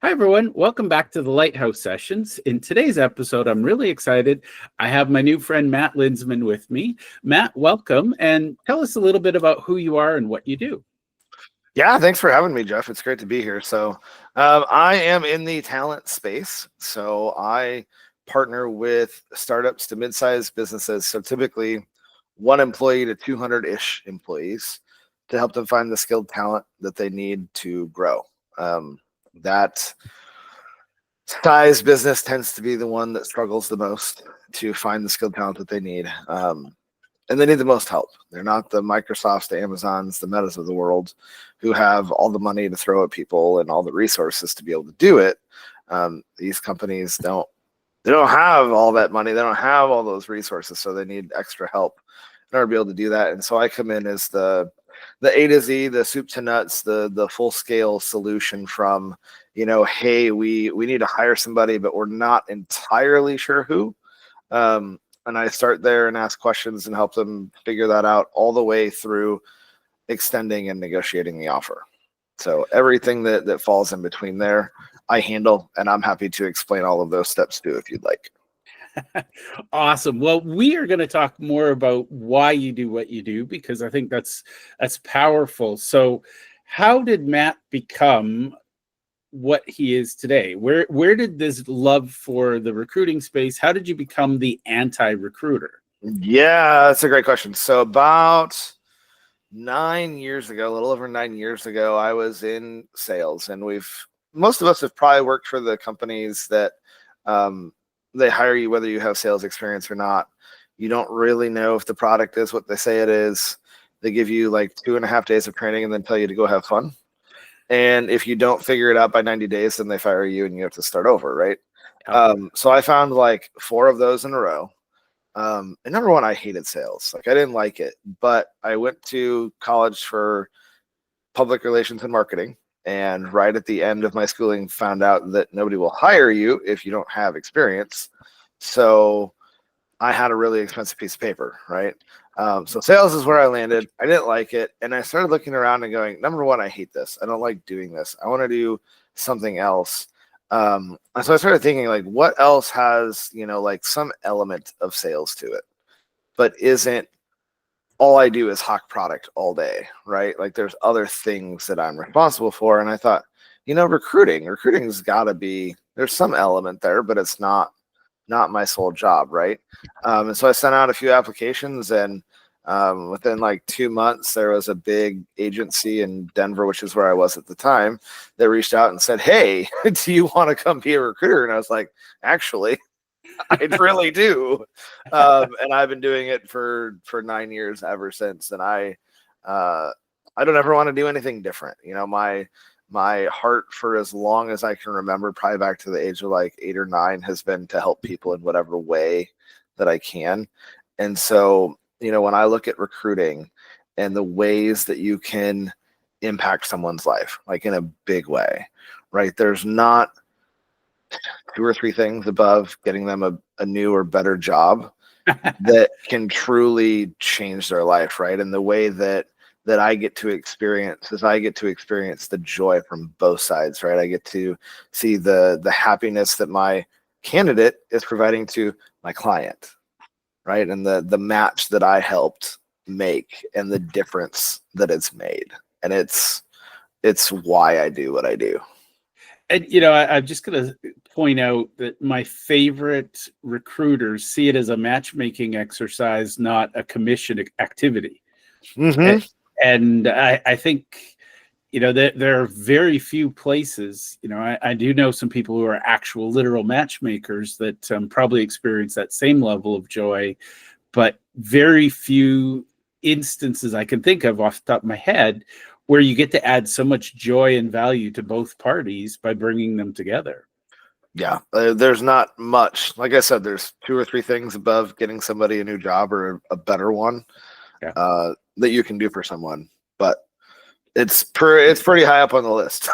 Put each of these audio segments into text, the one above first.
Hi, everyone. Welcome back to the Lighthouse Sessions. In today's episode, I'm really excited. I have my new friend, Matt Luensmann, with me. Matt, welcome, and tell us a little bit about who you are and what you do. Yeah, thanks for having me, Jeff. It's great to be here. I am in the talent space. So, I partner with startups to mid-sized businesses. So, typically, one employee to 200-ish employees to help them find the skilled talent that they need to grow. That size business tends to be the one that struggles the most to find the skilled talent that they need. And they need the most help. They're not the Microsofts, the Amazons, the Metas of the world who have all the money to throw at people and all the resources to be able to do it. These companies don't have all that money. They don't have all those resources, so they need extra help in order to be able to do that. And so I come in as the A to Z, the soup to nuts, the full scale solution from, hey, we need to hire somebody, but we're not entirely sure who. And I start there and ask questions and help them figure that out all the way through extending and negotiating the offer. So everything that falls in between there, I handle, and I'm happy to explain all of those steps too, if you'd like. Awesome. Well, we are going to talk more about why you do what you do, because I think that's powerful. So how did Matt become what he is today? Where did this love for the recruiting space, how did you become the anti-recruiter? Yeah, that's a great question. So about 9 years ago, a little over 9 years ago, I was in sales, and most of us have probably worked for the companies that they hire you whether you have sales experience or not. You don't really know if the product is what they say it is. They give you like 2.5 days of training and then tell you to go have fun. And if you don't figure it out by 90 days, then they fire you and you have to start over, right? So I found like 4 of those in a row. And number one, I hated sales. Like, I didn't like it, but I went to college for public relations and marketing. And right at the end of my schooling, found out that nobody will hire you if you don't have experience. So I had a really expensive piece of paper, right? So sales is where I landed. I didn't like it. And I started looking around and going, number one, I hate this. I don't like doing this. I want to do something else. And so I started thinking, like, what else has, like some element of sales to it, but isn't all I do is hawk product all day, right? Like, there's other things that I'm responsible for. And I thought, recruiting's got to be, there's some element there, but it's not my sole job, right? And so I sent out a few applications, and within like 2 months, there was a big agency in Denver, which is where I was at the time, that reached out and said, hey, do you want to come be a recruiter? And I was like, actually, I really do. And I've been doing it for 9 years ever since. And I don't ever want to do anything different. My heart for as long as I can remember, probably back to the age of like 8 or 9, has been to help people in whatever way that I can. And so, when I look at recruiting and the ways that you can impact someone's life, like in a big way, right? There's not 2 or 3 things above getting them a new or better job that can truly change their life, right? And the way that I get to experience is I get to experience the joy from both sides, right? I get to see the happiness that my candidate is providing to my client, right? And the match that I helped make and the difference that it's made. And it's why I do what I do. And, I'm just going to point out that my favorite recruiters see it as a matchmaking exercise, not a commission activity. Mm-hmm. And I think, there are very few places, I do know some people who are actual literal matchmakers that probably experience that same level of joy, but very few instances I can think of off the top of my head where you get to add so much joy and value to both parties by bringing them together. Yeah, there's not much. Like I said, there's 2 or 3 things above getting somebody a new job or a better one that you can do for someone. But it's pretty high up on the list.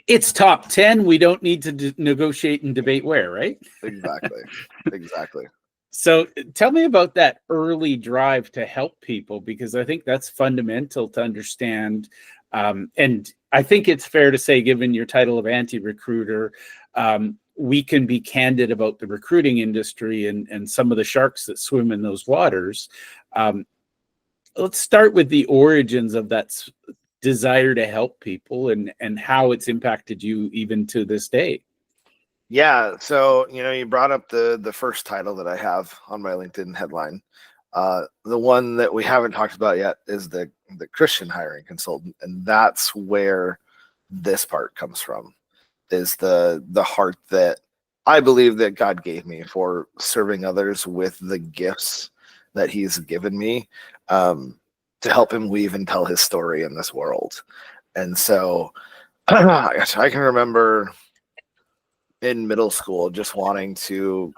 It's top 10. We don't need to negotiate and debate where, right? Exactly. So tell me about that early drive to help people, because I think that's fundamental to understand. And I think it's fair to say, given your title of anti-recruiter, we can be candid about the recruiting industry and some of the sharks that swim in those waters. Let's start with the origins of that desire to help people and how it's impacted you even to this day. Yeah. So, you brought up the first title that I have on my LinkedIn headline. The one that we haven't talked about yet is the Christian hiring consultant. And that's where this part comes from, is the heart that I believe that God gave me for serving others with the gifts that he's given me, to help him weave and tell his story in this world. And so I can remember in middle school just wanting to,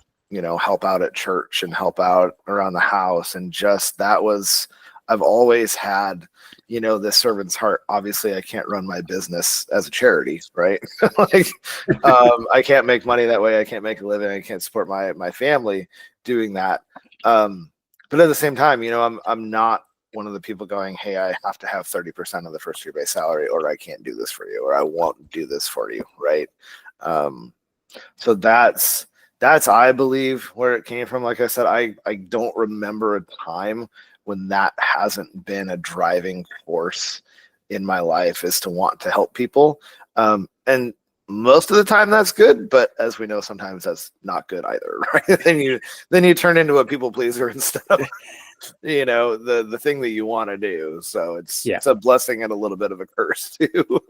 help out at church and help out around the house. And just I've always had, this servant's heart. Obviously, I can't run my business as a charity, right? I can't make money that way. I can't make a living. I can't support my family doing that. But at the same time, I'm not one of the people going, hey, I have to have 30% of the first year base salary, or I can't do this for you, or I won't do this for you, right? So that's I believe where it came from. Like I said, I don't remember a time when that hasn't been a driving force in my life, is to want to help people. And most of the time that's good, but as we know, sometimes that's not good either, right? then you turn into a people pleaser instead of the thing that you want to do. So it's a blessing and a little bit of a curse too.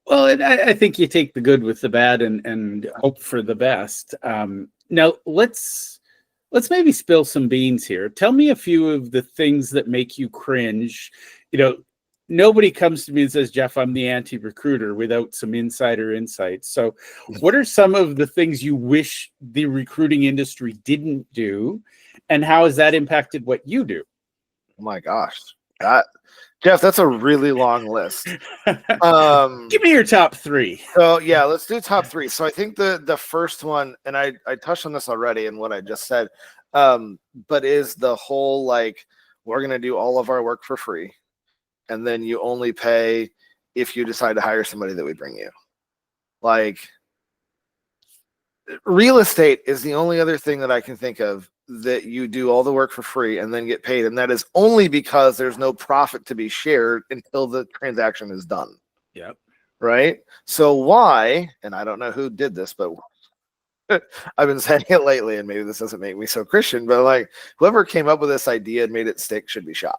Well, I think you take the good with the bad and hope for the best. Now let's maybe spill some beans here. Tell me a few of the things that make you cringe. Nobody comes to me and says, Jeff, I'm the anti-recruiter, without some insider insights. So what are some of the things you wish the recruiting industry didn't do, and how has that impacted what you do? Oh my gosh. Jeff, that's a really long list. Give me your top three. So yeah, let's do top three. So I think the first one, and I touched on this already in what I just said, but is the whole, we're going to do all of our work for free, and then you only pay if you decide to hire somebody that we bring you. Real estate is the only other thing that I can think of that you do all the work for free and then get paid. And that is only because there's no profit to be shared until the transaction is done. Yep. Right. So why, and I don't know who did this, but I've been saying it lately, and maybe this doesn't make me so Christian, but whoever came up with this idea and made it stick should be shot.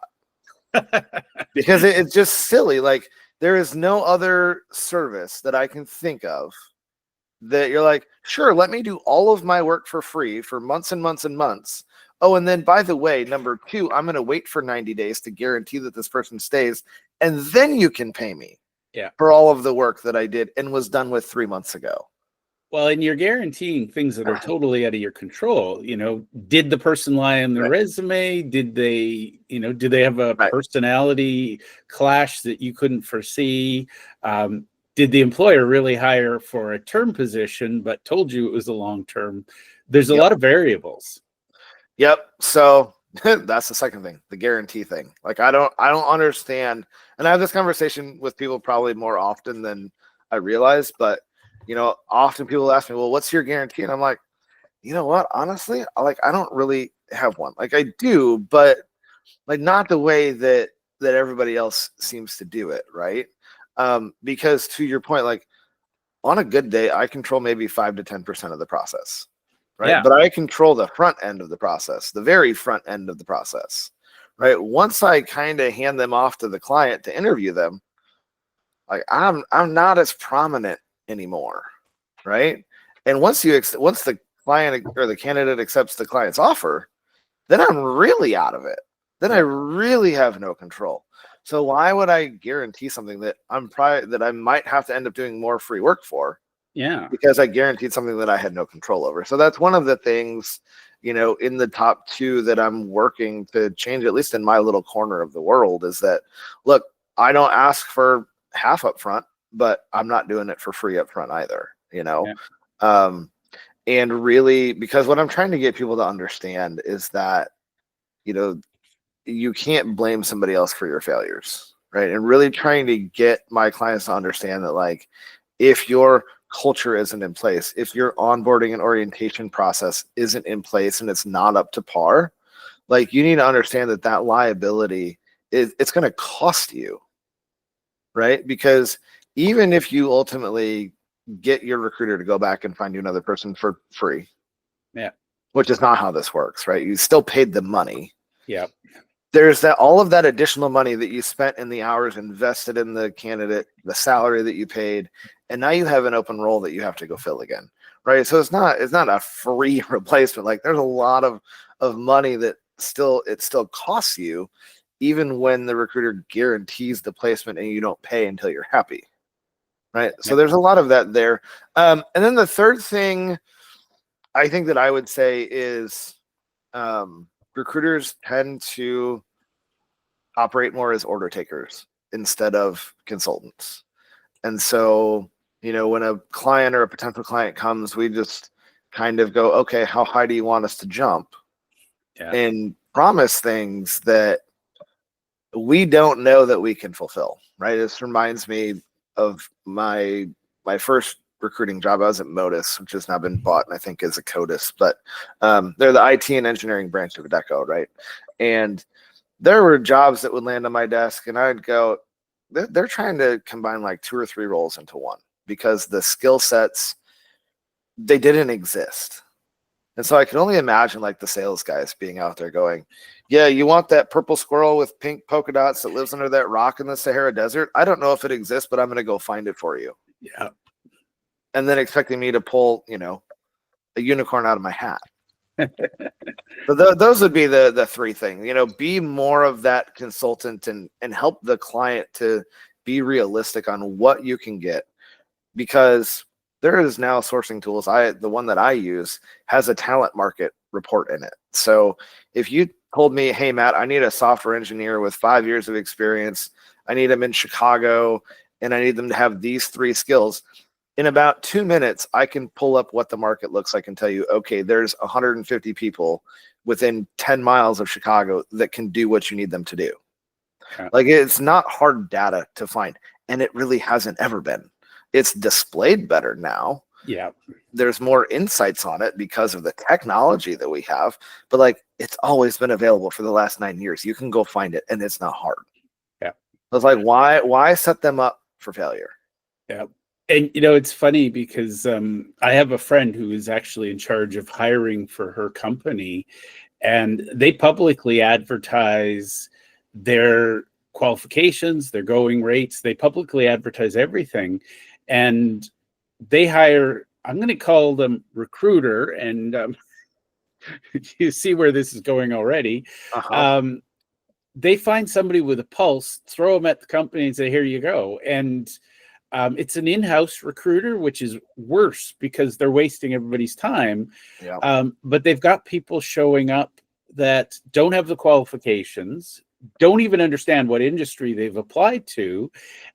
Because it's just silly. There is no other service that I can think of that you're like, sure, let me do all of my work for free for months and months and months. Oh, and then by the way, number two, I'm going to wait for 90 days to guarantee that this person stays, and then you can pay me for all of the work that I did and was done with 3 months ago. Well, and you're guaranteeing things that are totally out of your control. Did the person lie on their resume? Did they have a personality clash that you couldn't foresee? Did the employer really hire for a term position, but told you it was a long term? There's a lot of variables. Yep. So that's the second thing, the guarantee thing. I don't understand. And I have this conversation with people probably more often than I realize, but often people ask me, well, what's your guarantee? And I'm like, you know what? Honestly, I don't really have one. I do, but not the way that everybody else seems to do it. Right. Because to your point, on a good day, I control maybe 5 to 10% of the process. Right. Yeah. But I control the front end of the process, the very front end of the process. Right. Once I kind of hand them off to the client to interview them, I'm not as prominent anymore. Right. And once the client or the candidate accepts the client's offer, then I'm really out of it. Then I really have no control. So why would I guarantee something that that I might have to end up doing more free work for? Yeah. Because I guaranteed something that I had no control over. So that's one of the things, in the top two that I'm working to change, at least in my little corner of the world, is that, look, I don't ask for half up front, but I'm not doing it for free up front either, and really, because what I'm trying to get people to understand is that, you can't blame somebody else for your failures. right? And really trying to get my clients to understand that, like, if your culture isn't in place, if your onboarding and orientation process isn't in place and it's not up to par, like, you need to understand that that liability it's going to cost you, right? Because even if you ultimately get your recruiter to go back and find you another person for free, Yeah. which is not how this works, right? You still paid the money. Yeah. There's that all of that additional money that you spent in the hours invested in the candidate, the salary that you paid, and now you have an open role that you have to go fill again, right? So it's not a free replacement. Like, there's a lot of money that still costs you, even when the recruiter guarantees the placement and you don't pay until you're happy, right? So there's a lot of that there. And then the third thing I think that I would say is recruiters tend to operate more as order takers instead of consultants. And so, when a client or a potential client comes, we just kind of go, okay, how high do you want us to jump? Yeah. And promise things that we don't know that we can fulfill, right? This reminds me of my first recruiting job. I was at Modus, which has now been bought, and I think is a Codis, but they're the IT and engineering branch of Adecco, right? And there were jobs that would land on my desk, and I'd go, they're trying to combine like 2 or 3 roles into one because the skill sets, they didn't exist. And so I can only imagine like the sales guys being out there going, yeah, you want that purple squirrel with pink polka dots that lives under that rock in the Sahara Desert? I don't know if it exists, but I'm going to go find it for you. Yeah. And then expecting me to pull, a unicorn out of my hat. So those would be the 3 things. Be more of that consultant and help the client to be realistic on what you can get, because there is now sourcing tools. The one that I use has a talent market report in it. So if you told me, hey, Matt, I need a software engineer with 5 years of experience, I need them in Chicago, and I need them to have these 3 skills, in about 2 minutes, I can pull up what the market looks like and tell you, okay, there's 150 people within 10 miles of Chicago that can do what you need them to do. Yeah. Like, it's not hard data to find, and it really hasn't ever been. It's displayed better now. Yeah. There's more insights on it because of the technology that we have, but like, it's always been available for the last 9 years. You can go find it, and it's not hard. Yeah. It's like, why set them up for failure? Yeah. And, it's funny because I have a friend who is actually in charge of hiring for her company, and they publicly advertise their qualifications, their going rates. They publicly advertise everything. And they hire, I'm going to call them recruiter, and you see where this is going already. They find somebody with a pulse, throw them at the company and say, here you go. And it's an in-house recruiter, which is worse because they're wasting everybody's time. Yeah. But they've got people showing up that don't have the qualifications, don't even understand what industry they've applied to.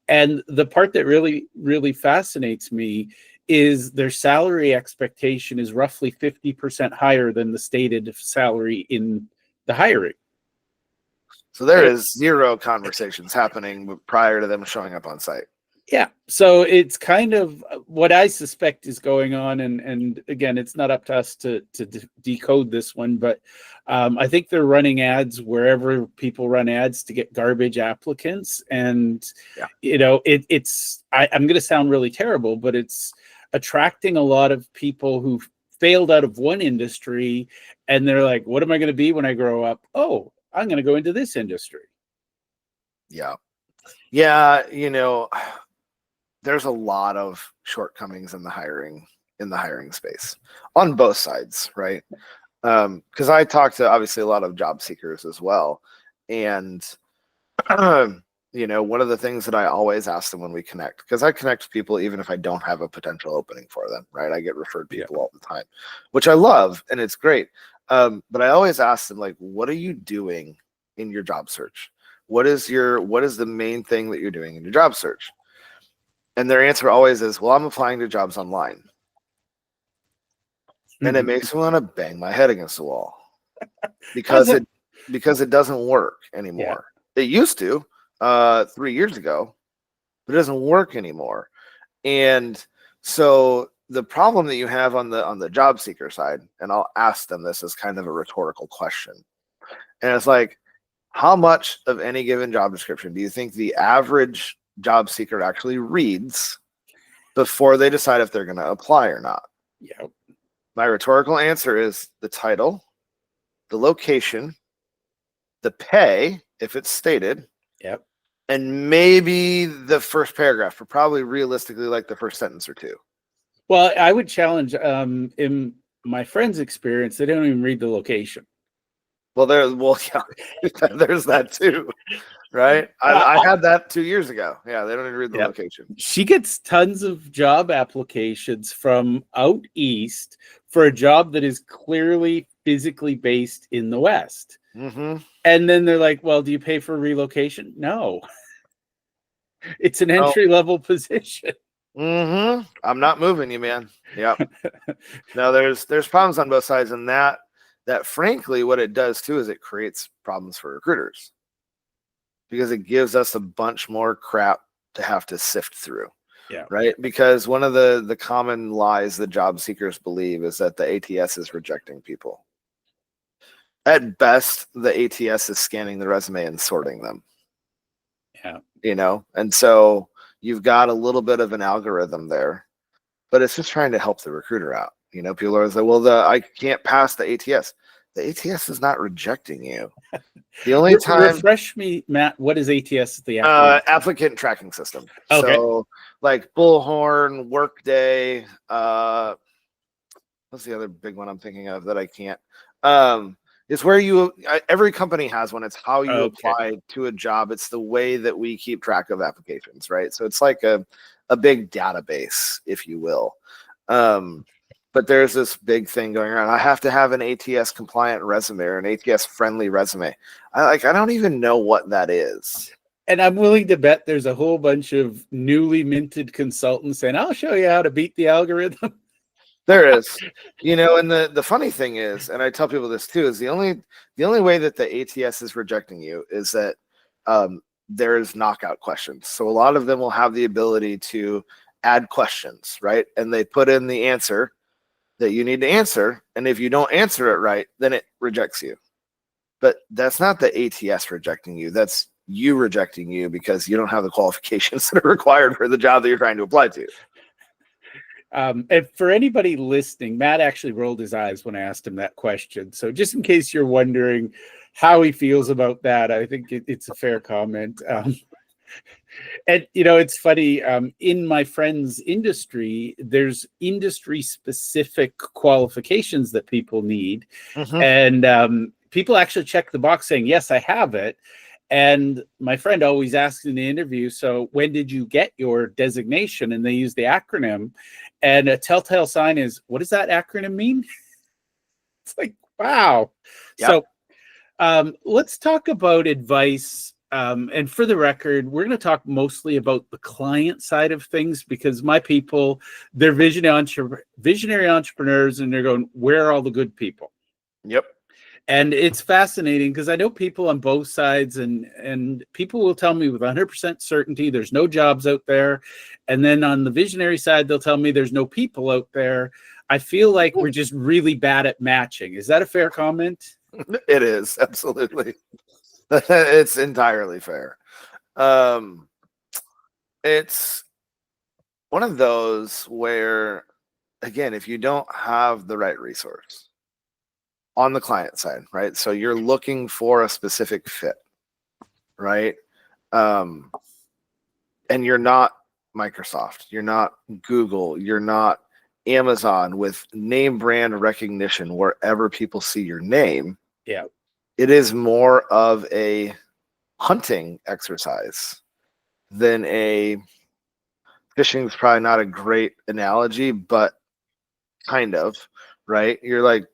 And the part that really, really fascinates me is their salary expectation is roughly 50% higher than the stated salary in the hiring. So there is 0 conversations happening prior to them showing up on site. Yeah. So it's kind of what I suspect is going on. And again, it's not up to us to decode this one, but I think they're running ads wherever people run ads to get garbage applicants. And, I'm going to sound really terrible, but it's attracting a lot of people who failed out of one industry. And they're like, what am I going to be when I grow up? Oh, I'm going to go into this industry. Yeah. Yeah. There's a lot of shortcomings in the hiring space on both sides, right? Because I talk to obviously a lot of job seekers as well, and one of the things that I always ask them when we connect, because I connect with people even if I don't have a potential opening for them, right? I get referred people all the time, which I love, and it's great. But I always ask them, like, what are you doing in your job search? What is the main thing that you're doing in your job search? And their answer always is, well, I'm applying to jobs online. And it makes me want to bang my head against the wall because it doesn't work anymore. It used to. 3 years ago, but it doesn't work anymore. And so the problem that you have on the job seeker side, and I'll ask them this as kind of a rhetorical question, and it's like, how much of any given job description do you think the average job seeker actually reads before they decide if they're going to apply or not? Yeah. My rhetorical answer is the title, the location, the pay, if it's stated, Yep. and maybe the first paragraph, but probably realistically like the first sentence or two. Well, I would challenge, in my friend's experience, they don't even read the location. Well, yeah, there's that too, right? I had that 2 years ago. Yeah, they don't even read the location. She gets tons of job applications from out east for a job that is clearly physically based in the West. Mm-hmm. And then they're like, well, do you pay for relocation? No. It's an entry-level position. Mm-hmm. I'm not moving you, man. Yeah. No, there's problems on both sides, and that frankly, what it does too is it creates problems for recruiters because it gives us a bunch more crap to have to sift through. Yeah. Right. Because one of the common lies that job seekers believe is that the ATS is rejecting people. At best, the ATS is scanning the resume and sorting them. Yeah. You know, and so you've got a little bit of an algorithm there, but it's just trying to help the recruiter out. You know, people are like, well, I can't pass the ATS. The ATS is not rejecting you. The only time. Refresh me, Matt. What is ATS? The applicant tracking system. Okay. So, like Bullhorn, Workday. What's the other big one I'm thinking of that I can't? It's where every company has one. It's how you apply to a job. It's the way that we keep track of applications, right? So it's like a big database, if you will. But there's this big thing going around. I have to have an ATS compliant resume or an ATS friendly resume. I don't even know what that is. And I'm willing to bet there's a whole bunch of newly minted consultants saying, I'll show you how to beat the algorithm. There is, you know, and the funny thing is, and I tell people this too, is the only way that the ATS is rejecting you is that there's knockout questions. So a lot of them will have the ability to add questions, right? And they put in the answer that you need to answer. And if you don't answer it right, then it rejects you. But that's not the ATS rejecting you. That's you rejecting you because you don't have the qualifications that are required for the job that you're trying to apply to. And for anybody listening, Matt actually rolled his eyes when I asked him that question. So just in case you're wondering how he feels about that, I think it's a fair comment. And, you know, it's funny, in my friend's industry, there's industry-specific qualifications that people need. Mm-hmm. And people actually check the box saying, yes, I have it. And my friend always asks in the interview, so when did you get your designation? And they use the acronym. And a telltale sign is, what does that acronym mean? It's like, wow. Yep. So let's talk about advice. And for the record, we're going to talk mostly about the client side of things because my people, they're visionary entrepreneurs, and they're going, where are all the good people? Yep. And it's fascinating because I know people on both sides, and people will tell me with 100% certainty there's no jobs out there. And then on the visionary side, they'll tell me there's no people out there. I feel like we're just really bad at matching. Is that a fair comment? It is, absolutely. It's entirely fair. It's one of those where, again, if you don't have the right resource on the client side, right? So you're looking for a specific fit, right? And you're not Microsoft, you're not Google, you're not Amazon with name brand recognition wherever people see your name. Yeah. It is more of a hunting exercise than fishing is probably not a great analogy, but kind of, right? You're like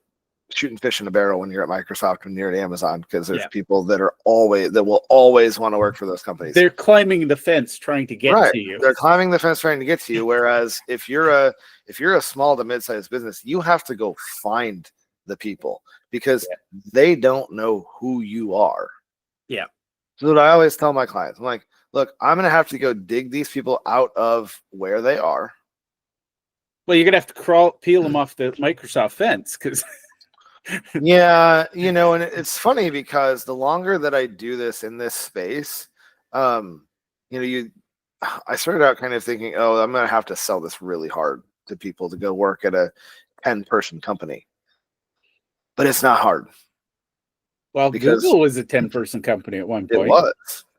shooting fish in a barrel when you're at Microsoft, when you're at Amazon, because there's people that will always want to work for those companies. They're climbing the fence trying to get to you. They're climbing the fence trying to get to you. Whereas if you're a small to mid-sized business, you have to go find the people because they don't know who you are. Yeah. So what I always tell my clients, I'm like, look, I'm going to have to go dig these people out of where they are. Well, you're going to have to peel them off the Microsoft fence because. Yeah, and it's funny because the longer that I do this in this space, I started out kind of thinking, oh, I'm going to have to sell this really hard to people to go work at a 10-person company. But it's not hard. Well, Google was a 10-person company at one point.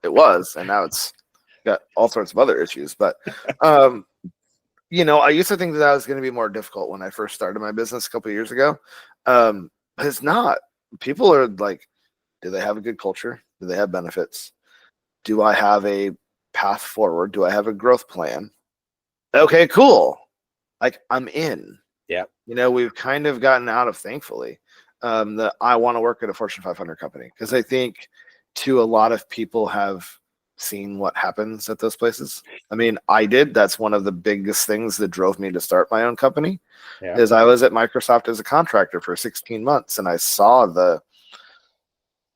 It was, and now it's got all sorts of other issues. But, I used to think that was going to be more difficult when I first started my business a couple of years ago. But it's not. People are like, do they have a good culture? Do they have benefits? Do I have a path forward? Do I have a growth plan? Okay, cool. Like, I'm in. Yeah. We've kind of gotten out of, thankfully, that I want to work at a Fortune 500 company, because I think a lot of people have seen what happens at those places. I mean, I did. That's one of the biggest things that drove me to start my own company. Yeah. Is I was at Microsoft as a contractor for 16 months, and I saw the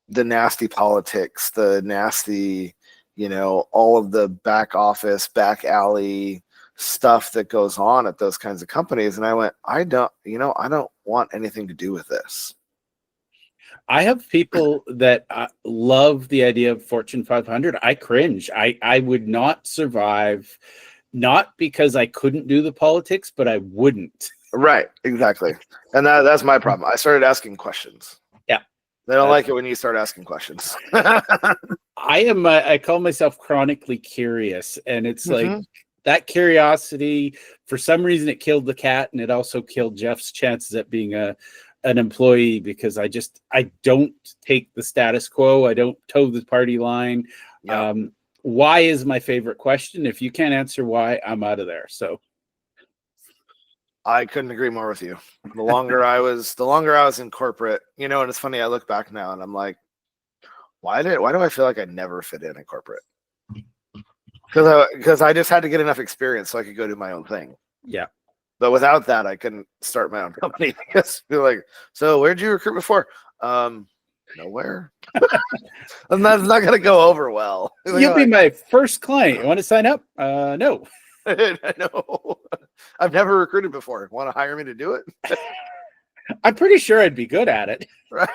nasty politics, the nasty, all of the back office, back alley stuff that goes on at those kinds of companies. And I went, I don't want anything to do with this. I have people that love the idea of Fortune 500. I cringe. I would not survive, not because I couldn't do the politics, but I wouldn't. Right, exactly. And that's my problem. I started asking questions. Yeah. They don't like it when you start asking questions. I call myself chronically curious, and it's like that curiosity, for some reason it killed the cat, and it also killed Jeff's chances at being an employee, because I don't take the status quo. I don't toe the party line. Yeah. Why is my favorite question. If you can't answer why, I'm out of there. So I couldn't agree more with you. The longer I was in corporate, and it's funny, I look back now and I'm like, why do I feel like I never fit in corporate? Because I just had to get enough experience so I could go do my own thing. Yeah. But without that, I couldn't start my own company. Because be like, so where'd you recruit before? Nowhere. And that's not going to go over well. You'll be my first client. You want to sign up? No. No. I've never recruited before. Want to hire me to do it? I'm pretty sure I'd be good at it. Right.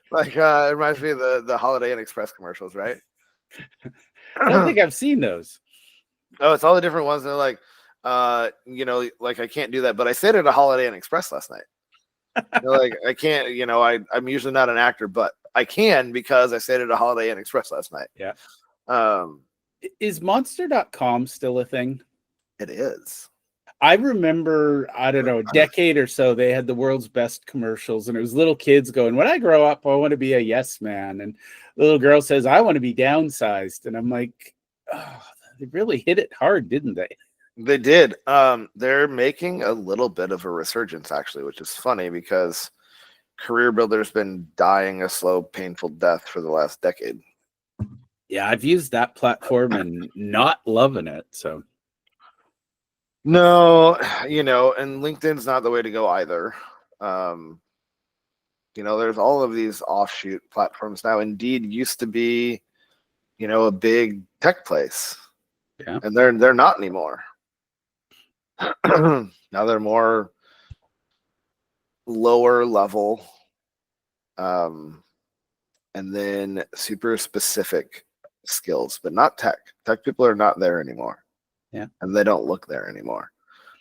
Like, it reminds me of the Holiday Inn Express commercials, right? I don't think I've seen those. Oh, it's all the different ones. They're like, like, I can't do that, but I stayed at a Holiday Inn Express last night. Like, I can't, I'm usually not an actor, but I can because I stayed at a Holiday Inn Express last night. Yeah. Is monster.com still a thing? It is. I remember, I don't know, a decade or so, they had the world's best commercials, and it was little kids going, when I grow up, I want to be a yes man. And the little girl says, I want to be downsized. And I'm like, oh, they really hit it hard, didn't they? They did. They're making a little bit of a resurgence, actually, which is funny because Career Builder's been dying a slow, painful death for the last decade. Yeah, I've used that platform and not loving it. So no, and LinkedIn's not the way to go either. There's all of these offshoot platforms now. Indeed used to be, a big tech place. Yeah. And they're not anymore. Now they're more lower level, and then super specific skills, but not tech. Tech people are not there anymore. Yeah. And they don't look there anymore.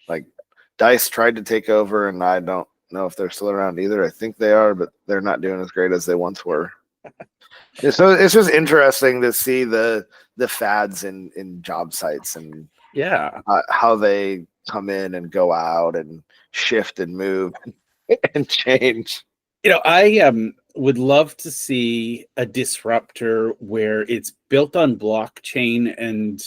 Like, Dice tried to take over, and I don't know if they're still around either. I think they are, but they're not doing as great as they once were. So it's just interesting to see the fads in job sites, and yeah, how they come in and go out and shift and move and change. I would love to see a disruptor where it's built on blockchain and,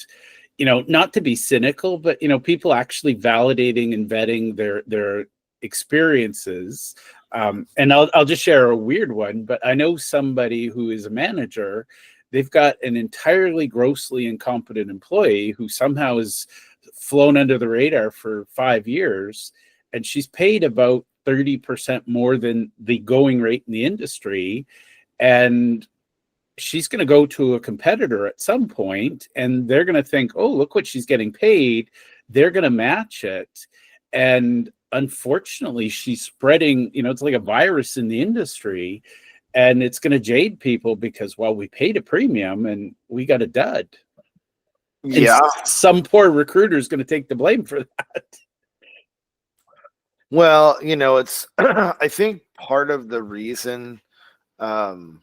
not to be cynical, but, people actually validating and vetting their experiences. And I'll just share a weird one, but I know somebody who is a manager. They've got an entirely grossly incompetent employee who somehow has flown under the radar for 5 years, and she's paid about 30% more than the going rate in the industry. And she's going to go to a competitor at some point, and they're going to think, oh, look what she's getting paid. They're going to match it. And unfortunately, she's spreading, it's like a virus in the industry, and it's going to jade people because, well, we paid a premium and we got a dud. Yeah. And some poor recruiter is going to take the blame for that. Well, it's, I think part of the reason, and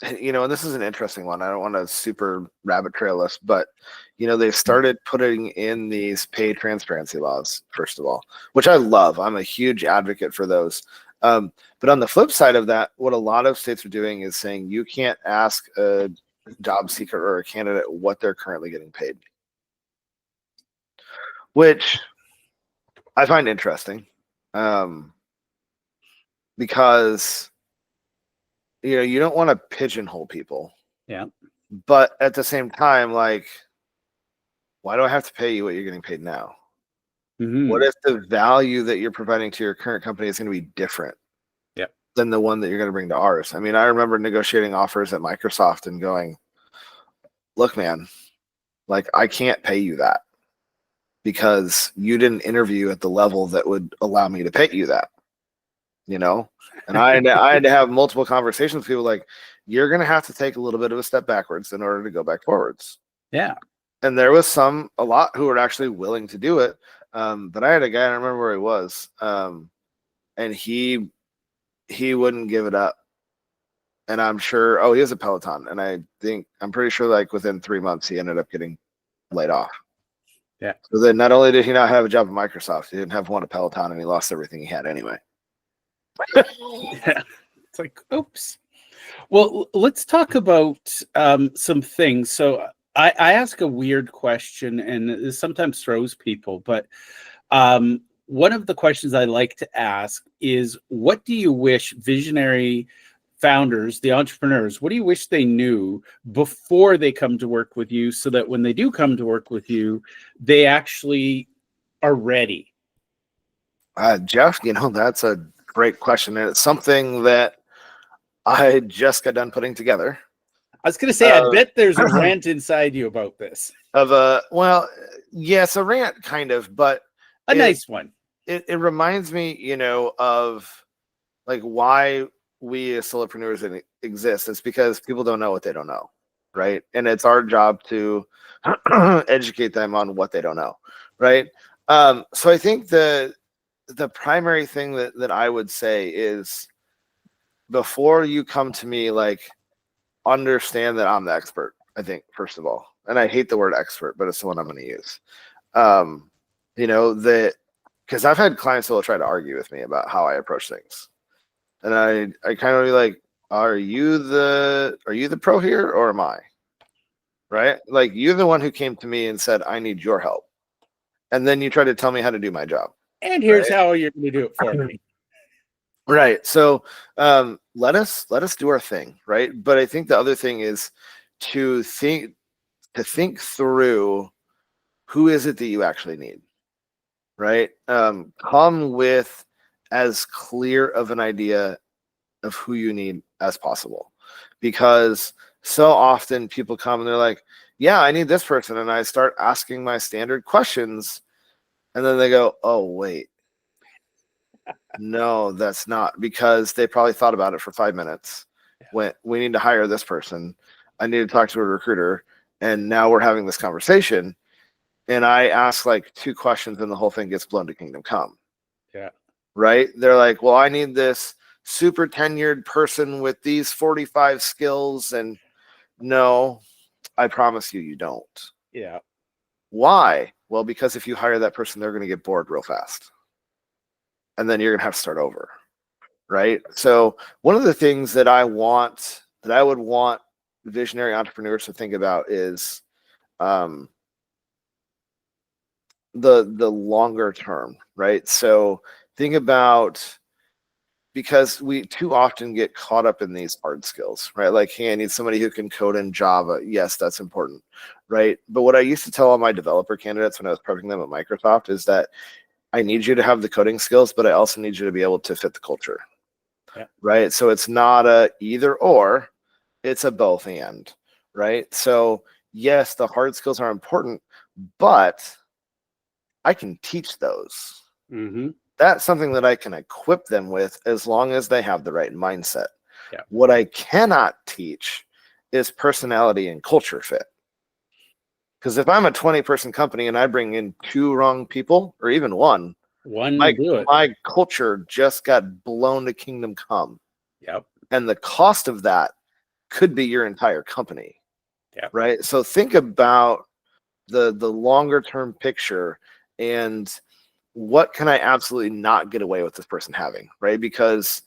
this is an interesting one. I don't want to super rabbit trail us, but, they've started putting in these pay transparency laws, first of all, which I love. I'm a huge advocate for those. But on the flip side of that, what a lot of states are doing is saying you can't ask a job seeker or a candidate what they're currently getting paid, which I find interesting. Because you don't want to pigeonhole people. Yeah. But at the same time, like, why do I have to pay you what you're getting paid now? Mm-hmm. What if the value that you're providing to your current company is going to be different than the one that you're going to bring to ours? I mean, I remember negotiating offers at Microsoft and going, look, man, like, I can't pay you that because you didn't interview at the level that would allow me to pay you that, And I had to have multiple conversations with people like, you're going to have to take a little bit of a step backwards in order to go back forwards. Yeah. And there was a lot who were actually willing to do it. But I had a guy, I don't remember where he was, and he wouldn't give it up. And I'm sure, he was a Peloton. And I'm pretty sure like within 3 months, he ended up getting laid off. Yeah. So then not only did he not have a job at Microsoft, he didn't have one at Peloton, and he lost everything he had anyway. Yeah. It's like, oops. Well, let's talk about some things. So I ask a weird question, and this sometimes throws people, but one of the questions I like to ask is, what do you wish visionary founders, the entrepreneurs, what do you wish they knew before they come to work with you, so that when they do come to work with you, they actually are ready? Jeff, that's a great question. And it's something that I just got done putting together. I was going to say, I bet there's a rant inside you about this. Well, yes, a rant kind of, but a nice one. It reminds me, of like why we as solopreneurs exist. It's because people don't know what they don't know, right? And it's our job to educate them on what they don't know, right? So I think the primary thing that I would say is, before you come to me, like, understand that I'm the expert, I think, first of all. And I hate the word expert, but it's the one I'm going to use. Because I've had clients who will try to argue with me about how I approach things. And I kind of be like, are you the pro here, or am I? Right? Like, you're the one who came to me and said, I need your help. And then you try to tell me how to do my job. And here's how you're going to do it for me. Right. So let us do our thing, right? But I think the other thing is to think through, who is it that you actually need, right? Come with as clear of an idea of who you need as possible, because so often people come and they're like, yeah, I need this person. And I start asking my standard questions, and then they go, oh, wait. No, that's not, because they probably thought about it for 5 minutes. When we need to hire this person, I need to talk to a recruiter, and now we're having this conversation, and I ask like 2 questions and the whole thing gets blown to kingdom come. Yeah. Right? They're like, well, I need this super tenured person with these 45 skills, and no, I promise you don't. Yeah. Why? Well, because if you hire that person, they're going to get bored real fast. And then you're going to have to start over, right? So one of the things that I would want visionary entrepreneurs to think about is the longer term, right? So think about, because we too often get caught up in these hard skills, right? Like, hey, I need somebody who can code in Java. Yes, that's important, right? But what I used to tell all my developer candidates when I was prepping them at Microsoft is that I need you to have the coding skills, but I also need you to be able to fit the culture, right? So it's not a either or. It's a both and, right? So yes, the hard skills are important, but I can teach those. Mm-hmm. That's something that I can equip them with as long as they have the right mindset. Yeah. What I cannot teach is personality and culture fit. Because if I'm a 20-person company and I bring in 2 wrong people, or even one will do it. my culture just got blown to kingdom come. Yep. And the cost of that could be your entire company. Yeah. Right. So think about the longer term picture and what can I absolutely not get away with this person having, right? Because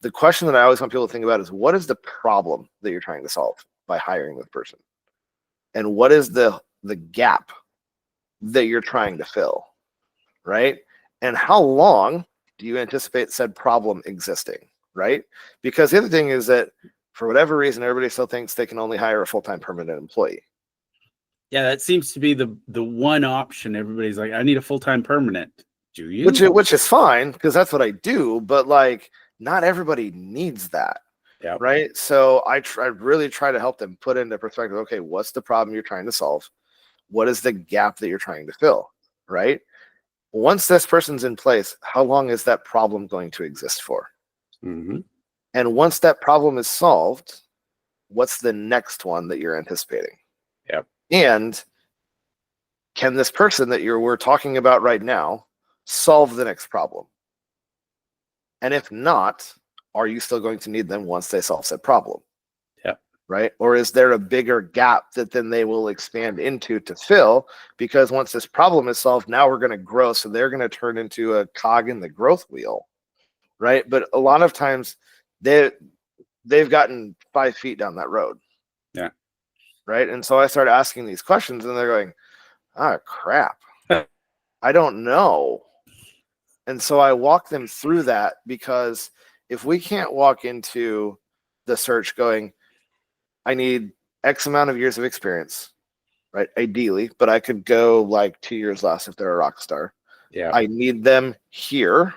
the question that I always want people to think about is what is the problem that you're trying to solve by hiring this person? And what is the gap that you're trying to fill, right? And how long do you anticipate said problem existing, right? Because the other thing is that for whatever reason, everybody still thinks they can only hire a full-time permanent employee. Yeah, that seems to be the one option. Everybody's like, I need a full-time permanent. Do you? Which is fine because that's what I do, but like not everybody needs that. Yeah. Right. So I really try to help them put into perspective, okay, what's the problem you're trying to solve? What is the gap that you're trying to fill? Right. Once this person's in place, how long is that problem going to exist for? Mm-hmm. And once that problem is solved, what's the next one that you're anticipating? Yep. And can this person that we're talking about right now solve the next problem? And if not, are you still going to need them once they solve that problem? Yeah. Right? Or is there a bigger gap that then they will expand into to fill? Because once this problem is solved, now we're going to grow. So they're going to turn into a cog in the growth wheel. Right? But a lot of times they've gotten 5 feet down that road. Yeah. Right? And so I started asking these questions and they're going, oh, crap. I don't know. And so I walk them through that because if we can't walk into the search going, I need X amount of years of experience, right? Ideally, but I could go like 2 years less if they're a rock star. Yeah. I need them here.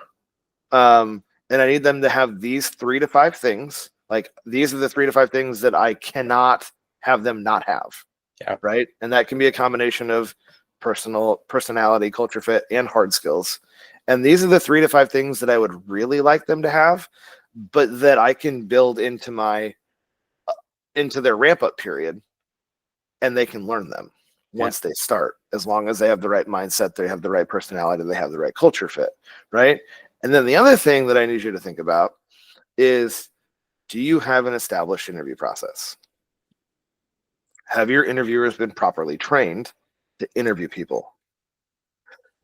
And I need them to have these 3 to 5 things. Like these are the 3 to 5 things that I cannot have them not have. Yeah. Right. And that can be a combination of personality, culture fit, and hard skills. And these are the 3 to 5 things that I would really like them to have, but that I can build into their ramp up period, and they can learn them once they start, as long as they have the right mindset, they have the right personality, they have the right culture fit, right? And then the other thing that I need you to think about is, do you have an established interview process? Have your interviewers been properly trained to interview people?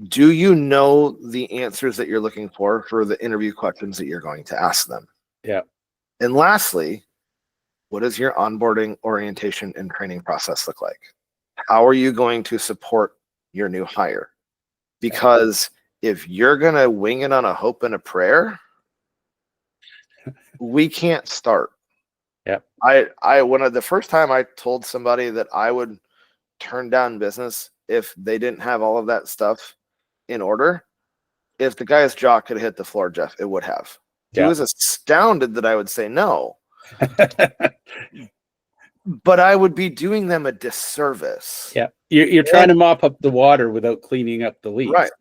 Do you know the answers that you're looking for the interview questions that you're going to ask them? Yeah. And lastly, what does your onboarding, orientation, and training process look like? How are you going to support your new hire? Because if you're going to wing it on a hope and a prayer, we can't start. Yeah. The first time I told somebody that I would turn down business if they didn't have all of that stuff in order, if the guy's jaw could have hit the floor, Jeff, it would have. He was astounded that I would say no. But I would be doing them a disservice. Yeah. You're trying to mop up the water without cleaning up the leaks. Right.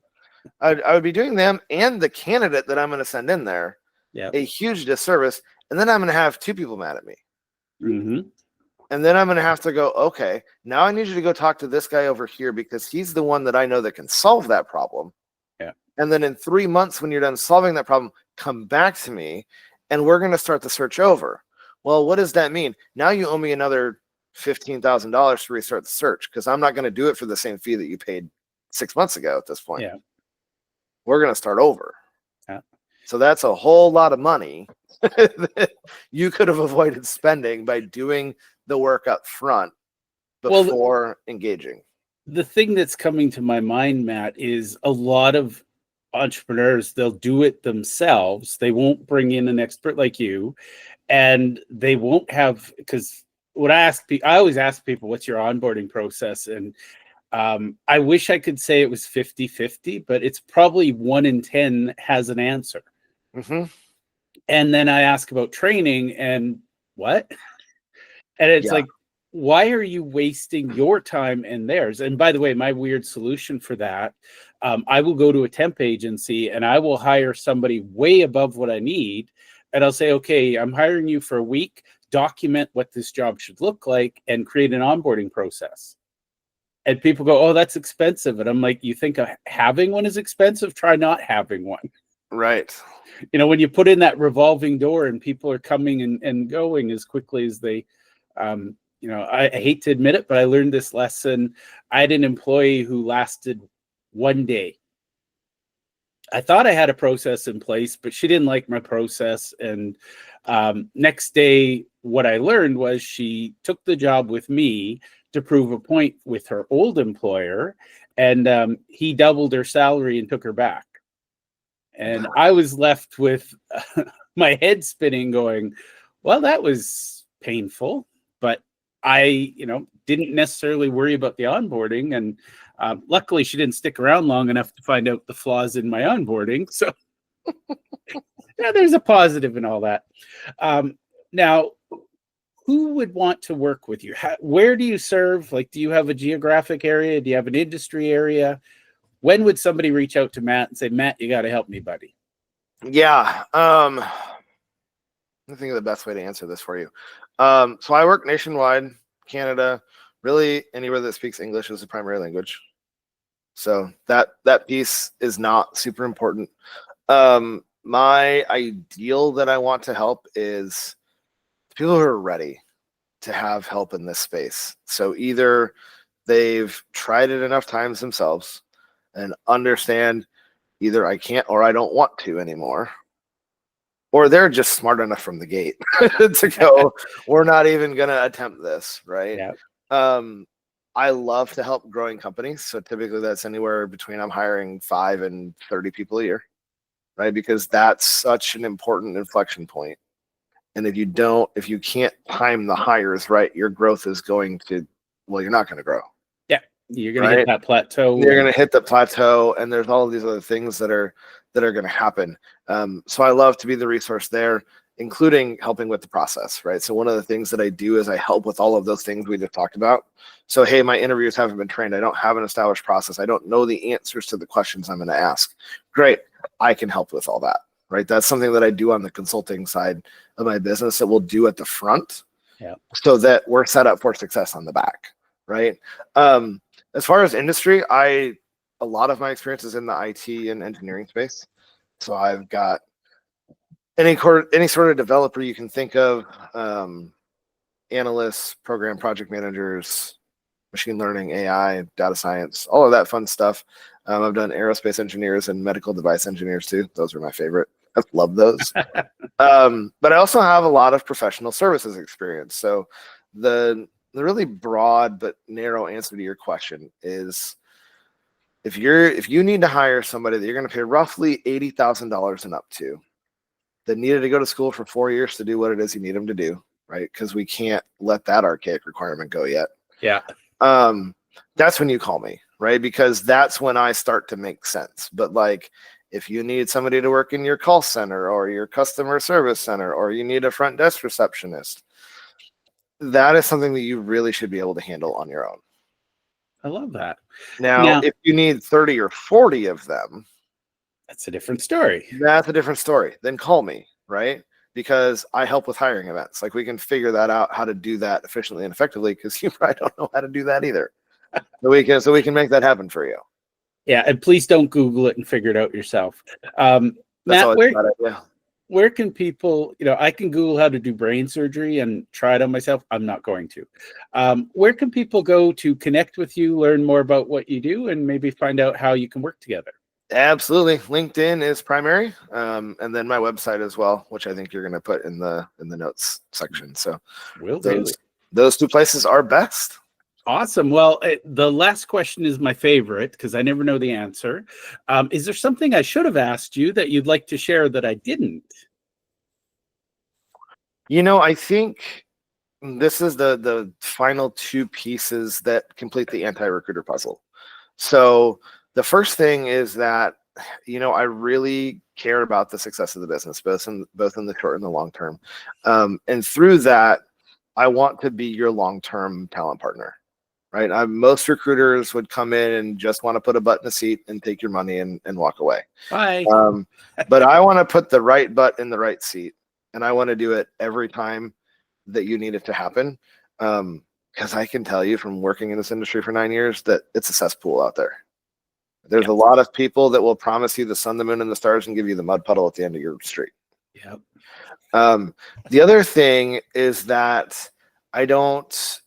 I would be doing them and the candidate that I'm going to send in there a huge disservice. And then I'm going to have 2 people mad at me. Mm-hmm. And then I'm going to have to go, okay, now I need you to go talk to this guy over here because he's the one that I know that can solve that problem. Yeah. And then in 3 months, when you're done solving that problem, come back to me and we're going to start the search over. Well, what does that mean? Now you owe me another $15,000 to restart the search because I'm not going to do it for the same fee that you paid 6 months ago at this point. Yeah. We're going to start over. Yeah. So that's a whole lot of money that you could have avoided spending by doing the work up front before engaging. The thing that's coming to my mind, Matt, is a lot of entrepreneurs, they'll do it themselves. They won't bring in an expert like you, and they won't have, because I always ask people, what's your onboarding process? And I wish I could say it was 50-50, but it's probably 1 in 10 has an answer. Mm-hmm. And then I ask about training, and what? And it's Yeah. like, why are you wasting your time and theirs? And by the way, my weird solution for that, I will go to a temp agency and I will hire somebody way above what I need. And I'll say, okay, I'm hiring you for a week, document what this job should look like and create an onboarding process. And people go, oh, that's expensive. And I'm like, you think having one is expensive? Try not having one. Right. When you put in that revolving door and people are coming and going as quickly as they, I hate to admit it, but I learned this lesson. I had an employee who lasted one day. I thought I had a process in place, but she didn't like my process. And next day, what I learned was she took the job with me to prove a point with her old employer, and he doubled her salary and took her back. And I was left with my head spinning going, well, that was painful, but I, didn't necessarily worry about the onboarding. And luckily she didn't stick around long enough to find out the flaws in my onboarding. So yeah, there's a positive in all that. Now, who would want to work with you? Where do you serve? Like, do you have a geographic area? Do you have an industry area? When would somebody reach out to Matt and say, Matt, you got to help me, buddy? Yeah. I think of the best way to answer this for you. So I work nationwide, Canada, really anywhere that speaks English is the primary language. So that piece is not super important. My ideal that I want to help is people who are ready to have help in this space. So either they've tried it enough times themselves and understand either I can't or I don't want to anymore, or they're just smart enough from the gate to go, we're not even going to attempt this, right? Yeah. I love to help growing companies. So typically that's anywhere between I'm hiring 5 and 30 people a year, right? Because that's such an important inflection point. And if you can't time the hires right, your growth is going to, you're not going to grow. You're going to hit that plateau. You're going to hit the plateau, and there's all of these other things that are going to happen. So I love to be the resource there, including helping with the process, right? So one of the things that I do is I help with all of those things we just talked about. So, hey, my interviewers haven't been trained. I don't have an established process. I don't know the answers to the questions I'm going to ask. Great. I can help with all that, right? That's something that I do on the consulting side of my business that we'll do at the front, so that we're set up for success on the back, right? As far as industry, a lot of my experience is in the IT and engineering space. So I've got any sort of developer you can think of, analysts, program project managers, machine learning, AI, data science, all of that fun stuff. I've done aerospace engineers and medical device engineers too. Those are my favorite. I love those. But I also have a lot of professional services experience. So the really broad but narrow answer to your question is, if you need to hire somebody that you're going to pay roughly $80,000 and up to, that needed to go to school for 4 years to do what it is you need them to do, right? Because we can't let that archaic requirement go yet. Yeah. That's when you call me, right? Because that's when I start to make sense. But like, if you need somebody to work in your call center or your customer service center, or you need a front desk receptionist, that is something that you really should be able to handle on your own. I love that. Now, if you need 30 or 40 of them, that's a different story. That's a different story. Then call me, right? Because I help with hiring events. Like, we can figure that out, how to do that efficiently and effectively, because you probably don't know how to do that either. So we can make that happen for you. Yeah, and please don't Google it and figure it out yourself. Matt, where can people, I can Google how to do brain surgery and try it on myself. I'm not going to. Where can people go to connect with you, learn more about what you do, and maybe find out how you can work together? Absolutely. LinkedIn is primary. And then my website as well, which I think you're going to put in the notes section. So those 2 places are best. Awesome. Well, the last question is my favorite because I never know the answer. Is there something I should have asked you that you'd like to share that I didn't? I think this is the final 2 pieces that complete the anti-recruiter puzzle. So the first thing is that, I really care about the success of the business, both in the short and the long term. And through that, I want to be your long-term talent partner, right? Most recruiters would come in and just want to put a butt in the seat and take your money and walk away. Bye. But I want to put the right butt in the right seat, and I want to do it every time that you need it to happen. Because I can tell you from working in this industry for 9 years that it's a cesspool out there. There's a lot of people that will promise you the sun, the moon, and the stars and give you the mud puddle at the end of your street. Yep. The other thing is that I don't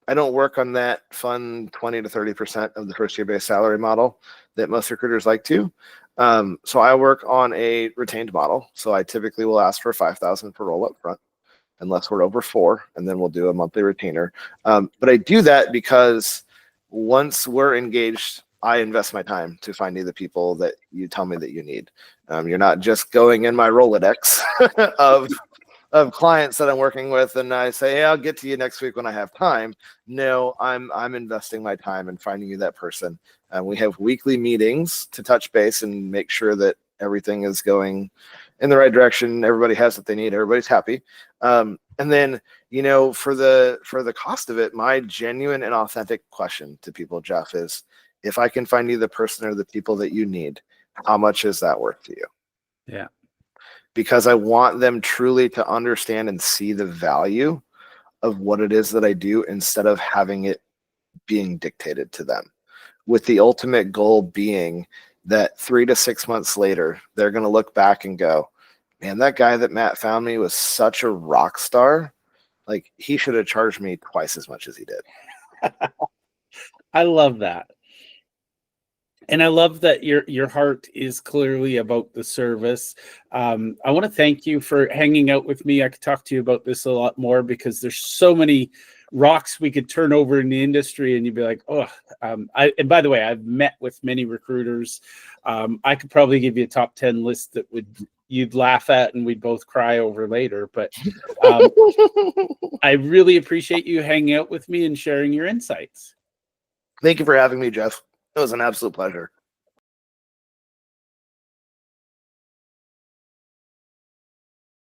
work on that fun 20 to 30% of the first year base salary model that most recruiters like to. So I work on a retained model. So I typically will ask for $5,000 per role up front, unless we're over 4, and then we'll do a monthly retainer. But I do that because once we're engaged, I invest my time to find you the people that you tell me that you need. You're not just going in my Rolodex of clients that I'm working with, and I say, hey, I'll get to you next week when I have time. No, I'm investing my time in finding you that person. We have weekly meetings to touch base and make sure that everything is going in the right direction. Everybody has what they need. Everybody's happy. And then, for the cost of it, my genuine and authentic question to people, Jeff, is if I can find you the person or the people that you need, how much is that worth to you? Yeah. Because I want them truly to understand and see the value of what it is that I do instead of having it being dictated to them, with the ultimate goal being that 3 to 6 months later, they're going to look back and go, man, that guy that Matt found me was such a rock star. Like, he should have charged me twice as much as he did. I love that. And I love that your heart is clearly about the service. I want to thank you for hanging out with me. I could talk to you about this a lot more because there's so many rocks we could turn over in the industry, and you'd be like, oh. And by the way, I've met with many recruiters. I could probably give you a top 10 list that you'd laugh at and we'd both cry over later. But I really appreciate you hanging out with me and sharing your insights. Thank you for having me, Jeff. It was an absolute pleasure.